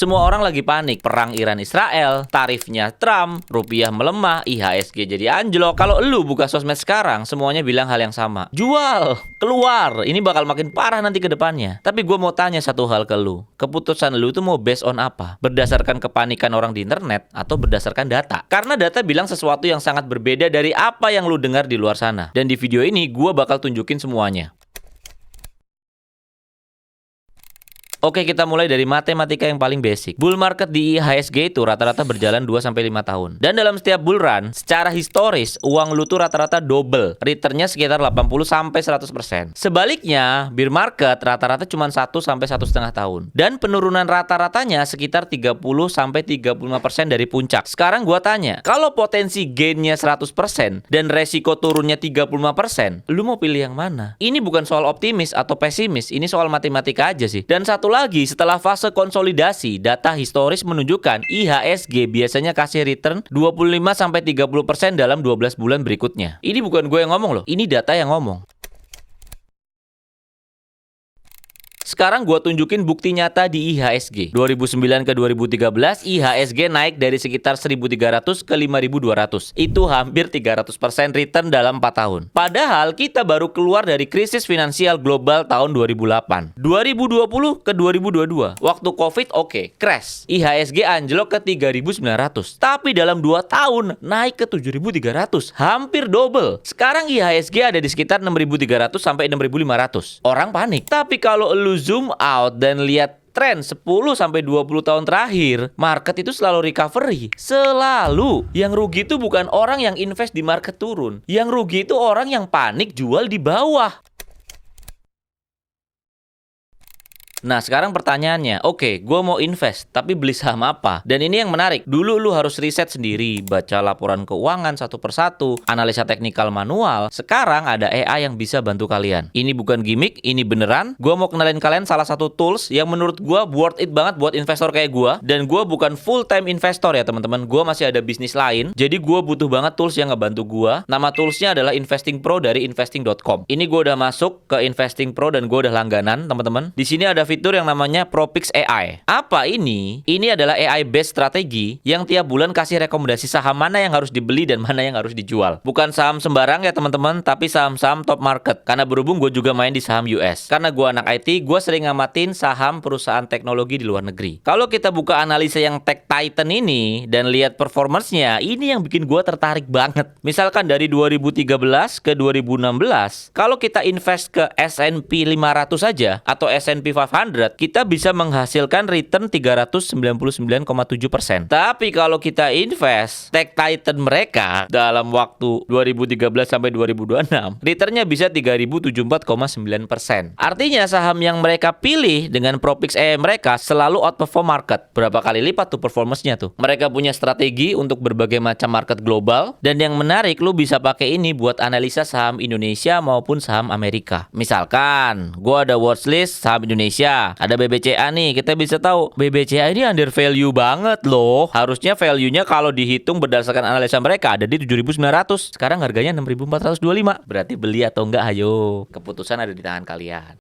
Semua orang lagi panik, perang Iran-Israel, tarifnya Trump, rupiah melemah, IHSG jadi anjlok. Kalau lu buka sosmed sekarang, semuanya bilang hal yang sama. Jual, keluar, ini bakal makin parah nanti ke depannya. Tapi gue mau tanya satu hal ke lu. Keputusan lu itu mau based on apa? Berdasarkan kepanikan orang di internet atau berdasarkan data? Karena data bilang sesuatu yang sangat berbeda dari apa yang lu dengar di luar sana. Dan di video ini gue bakal tunjukin semuanya. Oke, kita mulai dari matematika yang paling basic. Bull market di IHSG itu rata-rata berjalan 2-5 tahun. Dan dalam setiap bull run, secara historis, uang lu tuh rata-rata double. Returnnya sekitar 80-100%. Sebaliknya, bear market rata-rata cuma 1-1,5 tahun. Dan penurunan rata-ratanya sekitar 30-35% dari puncak. Sekarang gua tanya, kalau potensi gainnya 100% dan resiko turunnya 35%, lu mau pilih yang mana? Ini bukan soal optimis atau pesimis, ini soal matematika aja sih. Dan satu lagi, setelah fase konsolidasi, data historis menunjukkan IHSG biasanya kasih return 25-30% dalam 12 bulan berikutnya. Ini bukan gue yang ngomong loh, ini data yang ngomong. Sekarang gue tunjukin bukti nyata di IHSG. 2009 ke 2013, IHSG naik dari sekitar 1.300 ke 5.200. Itu hampir 300% return dalam 4 tahun. Padahal kita baru keluar dari krisis finansial global tahun 2008. 2020 ke 2022, waktu COVID crash. IHSG anjlok ke 3.900. Tapi dalam 2 tahun naik ke 7.300. Hampir double. Sekarang IHSG ada di sekitar 6.300 sampai 6.500. Orang panik. Tapi kalau lu zoom out dan lihat tren 10-20 tahun terakhir, market itu selalu recovery. Selalu. Yang rugi itu bukan orang yang invest di market turun. Yang rugi itu orang yang panik jual di bawah. Nah, sekarang pertanyaannya, oke, gue mau invest, tapi beli saham apa? Dan ini yang menarik, dulu lu harus riset sendiri, baca laporan keuangan satu persatu, analisa teknikal manual. Sekarang ada AI yang bisa bantu kalian. Ini bukan gimmick, ini beneran. Gue mau kenalin kalian salah satu tools yang menurut gue worth it banget buat investor kayak gue. Dan gue bukan full time investor ya teman-teman, gue masih ada bisnis lain. Jadi gue butuh banget tools yang ngebantu gue. Nama toolsnya adalah Investing Pro dari investing.com. Ini gue udah masuk ke Investing Pro dan gue udah langganan teman-teman. Di sini ada fitur yang namanya Propix AI. Apa ini? Ini adalah AI based strategi yang tiap bulan kasih rekomendasi saham mana yang harus dibeli dan mana yang harus dijual. Bukan saham sembarang ya teman-teman, tapi saham-saham top market. Karena berhubung gue juga main di saham US. Karena gue anak IT, gue sering ngamatin saham perusahaan teknologi di luar negeri. Kalau kita buka analisa yang Tech Titan ini dan lihat performance-nya, ini yang bikin gue tertarik banget. Misalkan dari 2013 ke 2016, kalau kita invest ke S&P 500 saja atau S&P 500, kita bisa menghasilkan return 399,7%. Tapi kalau kita invest Tech Titan mereka dalam waktu 2013 sampai 2026, returnnya bisa 3.074,9%. Artinya saham yang mereka pilih dengan Propix AI mereka selalu outperform market. Berapa kali lipat tuh performance-nya tuh. Mereka punya strategi untuk berbagai macam market global. Dan yang menarik, lu bisa pakai ini buat analisa saham Indonesia maupun saham Amerika. Misalkan, gua ada watchlist saham Indonesia, ada BBCA nih, kita bisa tahu BBCA ini under value banget loh. Harusnya value-nya kalau dihitung berdasarkan analisa mereka ada di 7.900. Sekarang harganya 6.425. Berarti beli atau enggak, ayo. Keputusan ada di tangan kalian.